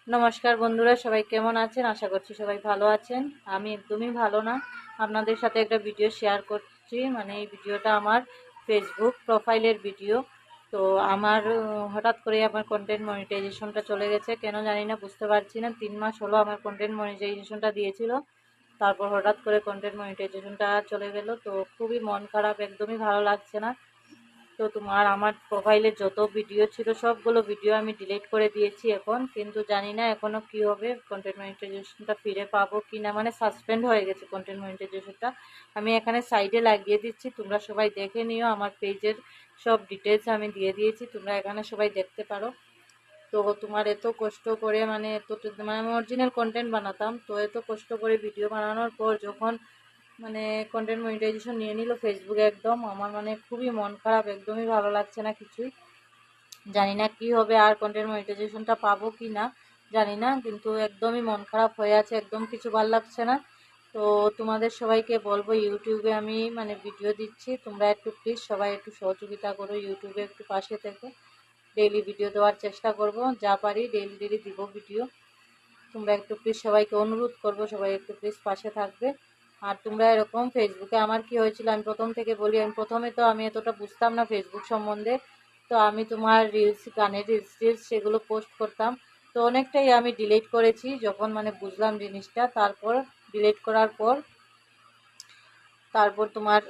নমস্কার বন্ধুরা, সবাই কেমন আছেন? আশা করছি সবাই ভালো আছেন। আমি একদমই ভালো না। আপনাদের সাথে একটা ভিডিও শেয়ার করছি, মানে এই ভিডিওটা আমার ফেসবুক প্রোফাইলের ভিডিও। তো আমার হঠাৎ করে আমার কন্টেন্ট মনিটাইজেশনটা চলে গেছে, কেন জানি না, বুঝতে পারছি না। 3 মাস হলো আমার কন্টেন্ট মনিটাইজেশনটা দিয়েছিল, তারপর হঠাৎ করে কন্টেন্ট মনিটাইজেশনটা চলে গেল। তো খুবই মন খারাপ, একদমই ভালো লাগছে না। তো আমার প্রোফাইলে যত ভিডিও ছিল সবগুলো ভিডিও আমি ডিলিট করে দিয়েছি এখন, কিন্তু জানি না এখনো কি হবে, কন্টেন্ট মনিটাইজেশনটা ফিরে পাবো কি না। মানে সাসপেন্ড হয়ে গেছে কন্টেন্ট মনিটাইজেশনটা। আমি এখানে সাইডে লাগিয়ে দিচ্ছি, তোমরা সবাই দেখে নিও। আমার পেজের সব ডিটেলস আমি দিয়ে দিয়েছি, তোমরা এখানে সবাই দেখতে পারো। তো তোমার এত কষ্ট করে, মানে মানে আমি অরিজিনাল কন্টেন্ট বানাতাম, তো এত কষ্ট করে ভিডিও বানানোর পর যখন মানে কন্টেন্ট মনিটাইজেশন নিয়ে নিল ফেসবুকে, একদম আমার মানে খুবই মন খারাপ, একদমই ভালো লাগছে না কিছুই। জানি না কি হবে, আর কন্টেন্ট মনিটাইজেশনটা পাবো কি না জানি না, কিন্তু একদমই মন খারাপ হয়ে আছে, একদম কিছু ভালো লাগছে না। তো তোমাদের সবাইকে বলবো, ইউটিউবে আমি মানে ভিডিও দিচ্ছি, তোমরা একটু প্লিজ সবাই একটু সহযোগিতা করো, ইউটিউবে একটু পাশে থেকে ডেইলি ভিডিও দেওয়ার চেষ্টা করব, যা পারি ডেইলি ডেইলি দিব ভিডিও। তোমরা একটু প্লিজ, সবাইকে অনুরোধ করবো, সবাই একটু প্লিজ পাশে থাকবে। আর তোমরা এরকম ফেসবুকে, আমার কি হয়েছিল আমি প্রথম থেকে বলি, আমি প্রথমে তো আমি এতটা বুঝতাম না ফেসবুক সম্বন্ধে। তো আমি তোমার রিলস, গানের রিলস টিলস সেগুলো পোস্ট করতাম। তো অনেকটাই আমি ডিলিট করেছি যখন মানে বুঝলাম জিনিসটা। তারপর ডিলিট করার পর তোমার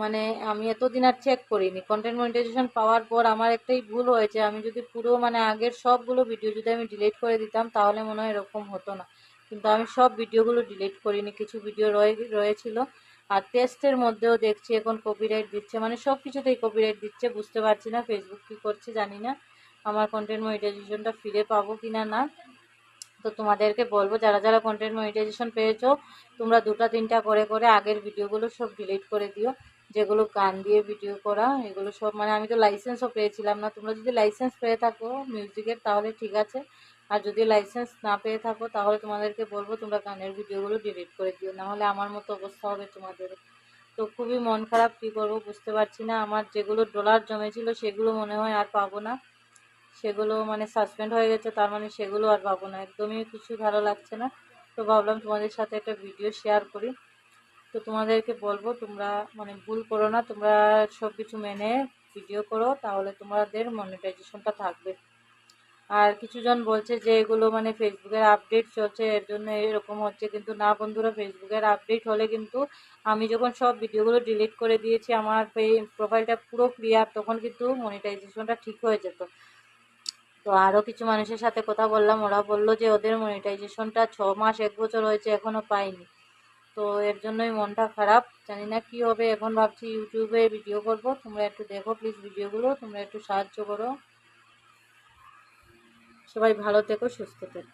মানে আমি এতদিন আর চেক করিনি। কন্টেন্ট মনিটাইজেশন পাওয়ার পর আমার একটাই ভুল হয়েছে, আমি যদি পুরো মানে আগের সবগুলো ভিডিও যদি আমি ডিলিট করে দিতাম তাহলে মনে হয় এরকম হতো না। কিন্তু আমি সব ভিডিওগুলো ডিলিট করিনি, কিছু ভিডিও রয়েছিল। আর টেস্টের মধ্যেও দেখছি এখন কপিরাইট দিচ্ছে, মানে সব কিছুতেই কপিরাইট দিচ্ছে, বুঝতে পারছি না ফেসবুক কী করছে জানি না। আমার কন্টেন্ট মনিটাইজেশনটা ফিরে পাবো কিনা না। তো তোমাদেরকে বলবো, যারা যারা কন্টেন্ট মনিটাইজেশন পেয়েছো, তোমরা 2টা 3টা করে করে আগের ভিডিওগুলো সব ডিলিট করে দিও। যেগুলো গান দিয়ে ভিডিও করা এগুলো সব, মানে আমি তো লাইসেন্সও পেয়েছিলাম না। তোমরা যদি লাইসেন্স পেয়ে থাকো মিউজিকের তাহলে ঠিক আছে, আর যদি লাইসেন্স না পেয়ে থাকো তাহলে তোমাদেরকে বলবো তোমরা গানের ভিডিওগুলো ডিলিট করে দিও, নাহলে আমার মতো অবস্থা হবে তোমাদের। তো খুবই মন খারাপ, কী করবো বুঝতে পারছি না। আমার যেগুলো ডলার জমেছিল সেগুলো মনে হয় আর পাবো না, সেগুলো মানে সাসপেন্ড হয়ে গেছে, তার মানে সেগুলো আর পাবো না। একদমই কিছু ভালো লাগছে না। তো ভাবলাম তোমাদের সাথে একটা ভিডিও শেয়ার করি। তো তোমাদেরকে বলবো, তোমরা মানে ভুল করো না, তোমরা সব কিছু মেনে ভিডিও করো, তাহলে তোমাদের মনিটাইজেশনটা থাকবে। আর কিছুজন বলছে যে এগুলো মানে ফেসবুকের আপডেট চলছে এর জন্য এরকম হচ্ছে, কিন্তু না বন্ধুরা, ফেসবুকের আপডেট হলে কিন্তু আমি যখন সব ভিডিওগুলো ডিলিট করে দিয়েছি, আমার প্রোফাইলটা পুরো ক্লিয়ার, তখন কিন্তু মনিটাইজেশনটা ঠিক হয়ে যেত। তো আরও কিছু মানুষের সাথে কথা বললাম, ওরা বললো যে ওদের মনিটাইজেশনটা 6 মাস 1 বছর হয়েছে এখনও পায়নি। তো এর জন্যই মনটা খারাপ, জানি না কি হবে। এখন ভাবছি ইউটিউবে ভিডিও করব, তোমরা একটু দেখো প্লিজ ভিডিওগুলো, তোমরা একটু সাহায্য করো। সবাই ভালো থেকো, সুস্থ থেকো।